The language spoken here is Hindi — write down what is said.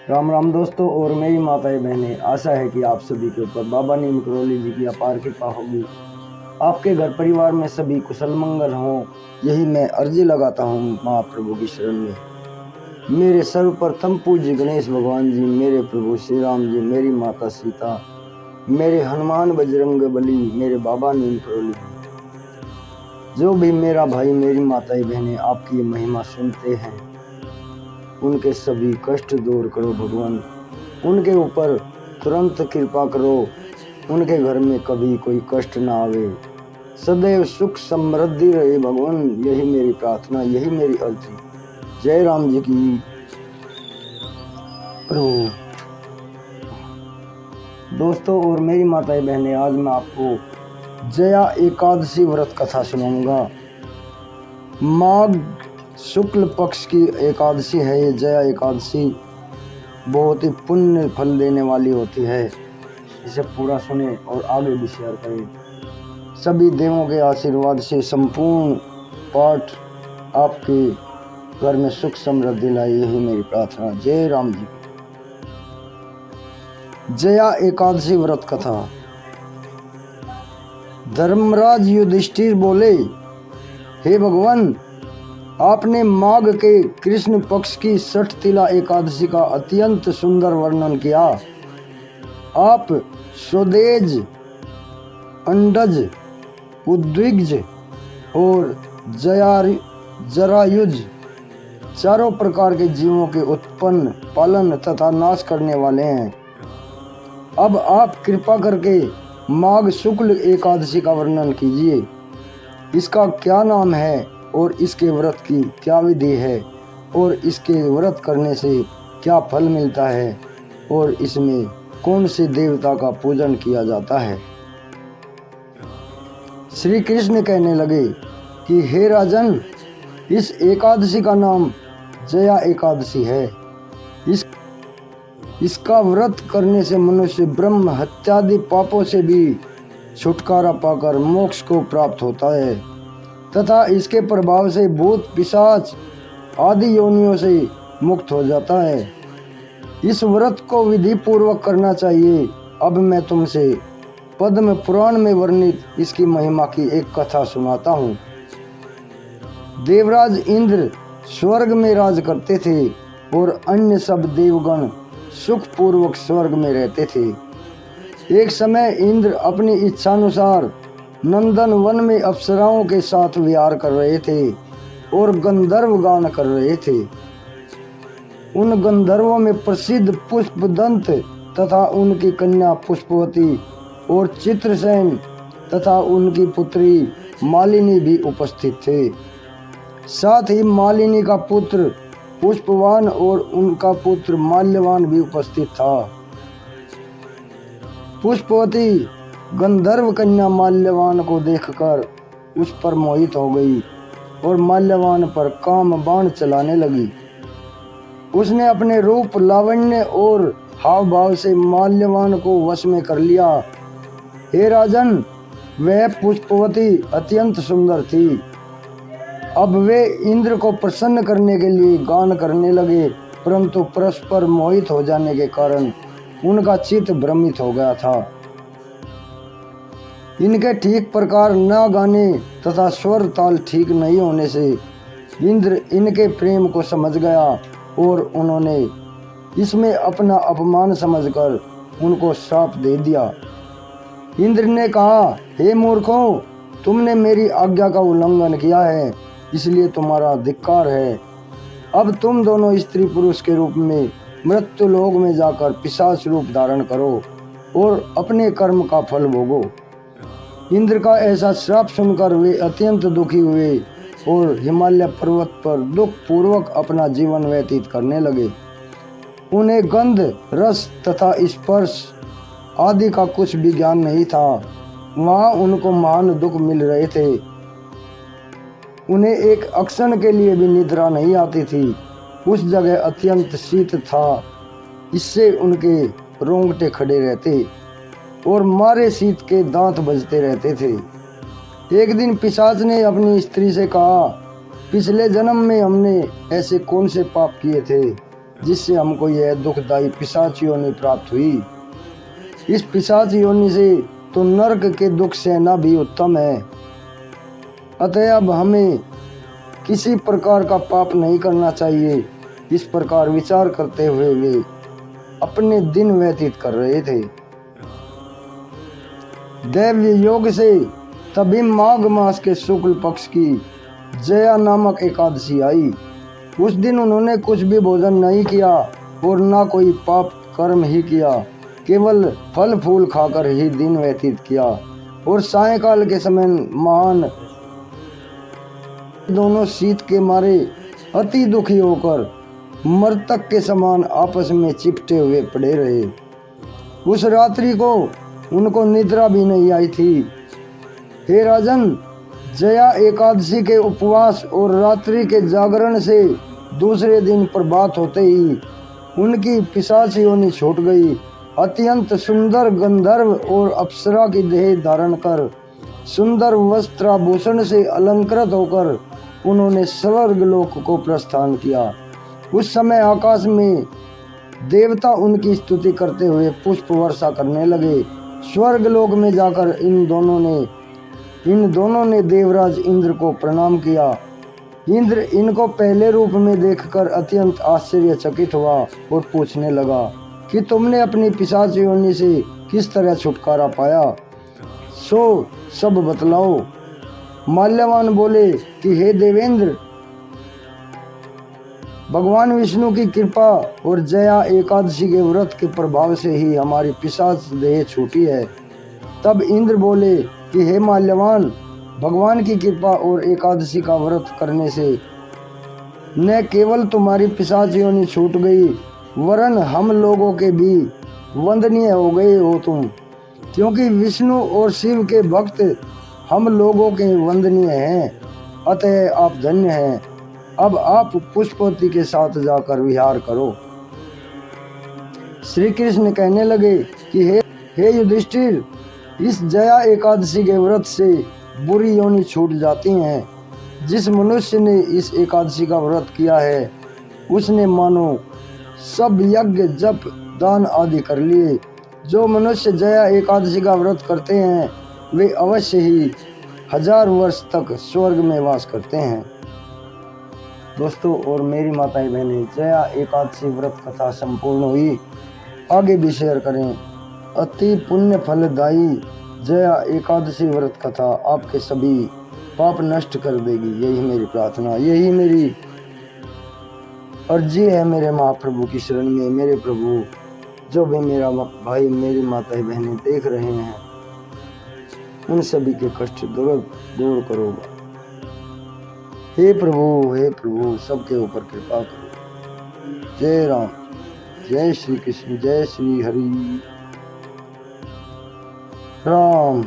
राम राम दोस्तों और मेरी माताएं बहनें, आशा है कि आप सभी के ऊपर बाबा नीम करौली जी की अपार कृपा होगी। आपके घर परिवार में सभी कुशल मंगल हों, यही मैं अर्जी लगाता हूँ महाप्रभु की शरण में। मेरे सर्वप्रथम पूज्य गणेश भगवान जी, मेरे प्रभु श्री राम जी, मेरी माता सीता, मेरे हनुमान बजरंग बली, मेरे बाबा नीम करौली जी, जो भी मेरा भाई मेरी माताएं बहनें आपकी ये महिमा सुनते हैं, उनके सभी कष्ट दूर करो भगवान। उनके ऊपर तुरंत कृपा करो, उनके घर में कभी कोई कष्ट ना आवे, सदैव सुख समृद्धि रहे भगवान। यही मेरी प्रार्थना, यही मेरी अर्जी। जय राम जी की प्रभु। दोस्तों और मेरी माताएं बहनें, आज मैं आपको जया एकादशी व्रत कथा सुनाऊंगा। माघ शुक्ल पक्ष की एकादशी है ये जया एकादशी। बहुत ही पुण्य फल देने वाली होती है। इसे पूरा सुने और आगे भी शेयर करें। सभी देवों के आशीर्वाद से संपूर्ण पाठ आपके घर में सुख समृद्धि लाए, यही मेरी प्रार्थना। जय राम जी। जया एकादशी व्रत कथा। धर्मराज युधिष्ठिर बोले, हे भगवान, आपने माघ के कृष्ण पक्ष की 60 तिला एकादशी का अत्यंत सुंदर वर्णन किया। आप स्वदेज, अंडज, उद्विग्ज और जरायुज चारों प्रकार के जीवों के उत्पन्न, पालन तथा नाश करने वाले हैं। अब आप कृपा करके माघ शुक्ल एकादशी का वर्णन कीजिए। इसका क्या नाम है और इसके व्रत की क्या विधि है और इसके व्रत करने से क्या फल मिलता है और इसमें कौन से देवता का पूजन किया जाता है। श्री कृष्ण कहने लगे कि हे राजन, इस एकादशी का नाम जया एकादशी है। इसका व्रत करने से मनुष्य ब्रह्म हत्यादि पापों से भी छुटकारा पाकर मोक्ष को प्राप्त होता है तथा इसके प्रभाव से भूत पिशाच आदि योनियों से मुक्त हो जाता है। इस व्रत को विधि पूर्वक करना चाहिए। अब मैं तुमसे पद्म पुराण में वर्णित इसकी महिमा की एक कथा सुनाता हूँ। देवराज इंद्र स्वर्ग में राज करते थे और अन्य सब देवगण सुख पूर्वक स्वर्ग में रहते थे। एक समय इंद्र अपनी इच्छानुसार नंदन वन में अप्सराओं के साथ विहार कर रहे थे और गंधर्व गान कर रहे थे। उन गंधर्वों में प्रसिद्ध पुष्पदंत तथा उनकी कन्या पुष्पवती और चित्रसेन तथा उनकी पुत्री मालिनी भी उपस्थित थे। साथ ही मालिनी का पुत्र पुष्पवान और उनका पुत्र माल्यवान भी उपस्थित था। पुष्पवती गंधर्व कन्या माल्यवान को देखकर उस पर मोहित हो गई और माल्यवान पर काम बाण चलाने लगी। उसने अपने रूप, लावण्य और हाव भाव से माल्यवान को वश में कर लिया। हे राजन, वह पुष्पवती अत्यंत सुंदर थी। अब वे इंद्र को प्रसन्न करने के लिए गान करने लगे, परंतु परस्पर मोहित हो जाने के कारण उनका चित्त भ्रमित हो गया था। इनके ठीक प्रकार न गाने तथा स्वर ताल ठीक नहीं होने से इंद्र इनके प्रेम को समझ गया और उन्होंने इसमें अपना अपमान समझकर उनको श्राप दे दिया। इंद्र ने कहा, हे मूर्खों, तुमने मेरी आज्ञा का उल्लंघन किया है, इसलिए तुम्हारा धिक्कार है। अब तुम दोनों स्त्री पुरुष के रूप में मृत्यु लोक में जाकर पिशाच रूप धारण करो और अपने कर्म का फल भोगो। इंद्र का ऐसा श्राप सुनकर वे अत्यंत दुखी हुए और हिमालय पर्वत पर दुख पूर्वक अपना जीवन व्यतीत करने लगे। उन्हें गंध, रस तथा स्पर्श आदि का कुछ भी ज्ञान नहीं था। वहाँ उनको महान दुख मिल रहे थे। उन्हें एक क्षण के लिए भी निद्रा नहीं आती थी। उस जगह अत्यंत शीत था, इससे उनके रोंगटे खड़े रहते और मारे शीत के दांत बजते रहते थे। एक दिन पिशाच ने अपनी स्त्री से कहा, पिछले जन्म में हमने ऐसे कौन से पाप किए थे जिससे हमको यह दुखदायी पिशाच योनि प्राप्त हुई। इस पिशाच योनि से तो नरक के दुख सहना भी उत्तम है। अतः अब हमें किसी प्रकार का पाप नहीं करना चाहिए। इस प्रकार विचार करते हुए वे अपने दिन व्यतीत कर रहे थे। दैव्य योग से तभी माघ मास के शुक्ल पक्ष की जया नामक एकादशी आई। उस दिन उन्होंने कुछ भी भोजन नहीं किया और ना कोई पाप कर्म ही किया, केवल फल फूल खाकर ही दिन व्यतीत किया। और सायंकाल के समय महान दोनों शीत के मारे अति दुखी होकर मृतक के समान आपस में चिपटे हुए पड़े रहे। उस रात्रि को उनको निद्रा भी नहीं आई थी। हे राजन, जया एकादशी के उपवास और रात्रि के जागरण से दूसरे दिन प्रभात होते ही उनकी पिशाच योनि छूट गई। अत्यंत सुंदर गंधर्व और अप्सरा की देह धारण कर सुंदर वस्त्राभूषण से अलंकृत होकर उन्होंने स्वर्गलोक को प्रस्थान किया। उस समय आकाश में देवता उनकी स्तुति करते हुए पुष्प वर्षा करने लगे। स्वर्गलोक में जाकर इन दोनों ने देवराज इंद्र को प्रणाम किया। इंद्र इनको पहले रूप में देखकर अत्यंत आश्चर्यचकित हुआ और पूछने लगा कि तुमने अपनी पिशाच योनि से किस तरह छुटकारा पाया, सो सब बतलाओ। माल्यवान बोले कि हे देवेंद्र, भगवान विष्णु की कृपा और जया एकादशी के व्रत के प्रभाव से ही हमारी पिशाच देह छूटी है। तब इंद्र बोले कि हे माल्यवान, भगवान की कृपा और एकादशी का व्रत करने से न केवल तुम्हारी पिशाच योनि छूट गई, वरन हम लोगों के भी वंदनीय हो गए हो तुम, क्योंकि विष्णु और शिव के भक्त हम लोगों के वंदनीय हैं। अतः आप धन्य हैं। अब आप पुष्पवती के साथ जाकर विहार करो। श्री कृष्ण कहने लगे कि हे युधिष्ठिर, इस जया एकादशी के व्रत से बुरी योनि छूट जाती हैं। जिस मनुष्य ने इस एकादशी का व्रत किया है उसने मानो सब यज्ञ जप दान आदि कर लिए। जो मनुष्य जया एकादशी का व्रत करते हैं वे अवश्य ही 1000 वर्ष तक स्वर्ग में वास करते हैं। दोस्तों और मेरी माताएं बहनें, जया एकादशी व्रत कथा संपूर्ण हुई। आगे भी शेयर करें। अति पुण्य फलदायी जया एकादशी व्रत कथा आपके सभी पाप नष्ट कर देगी। यही मेरी प्रार्थना, यही मेरी अर्जी है मेरे महाप्रभु की शरण में। मेरे प्रभु, जो भी मेरा भाई मेरी माताएं बहनें देख रहे हैं, उन सभी के कष्ट दूर करोगा। हे प्रभु, सबके ऊपर कृपा करो। जय राम, जय श्री कृष्ण, जय श्री हरि राम।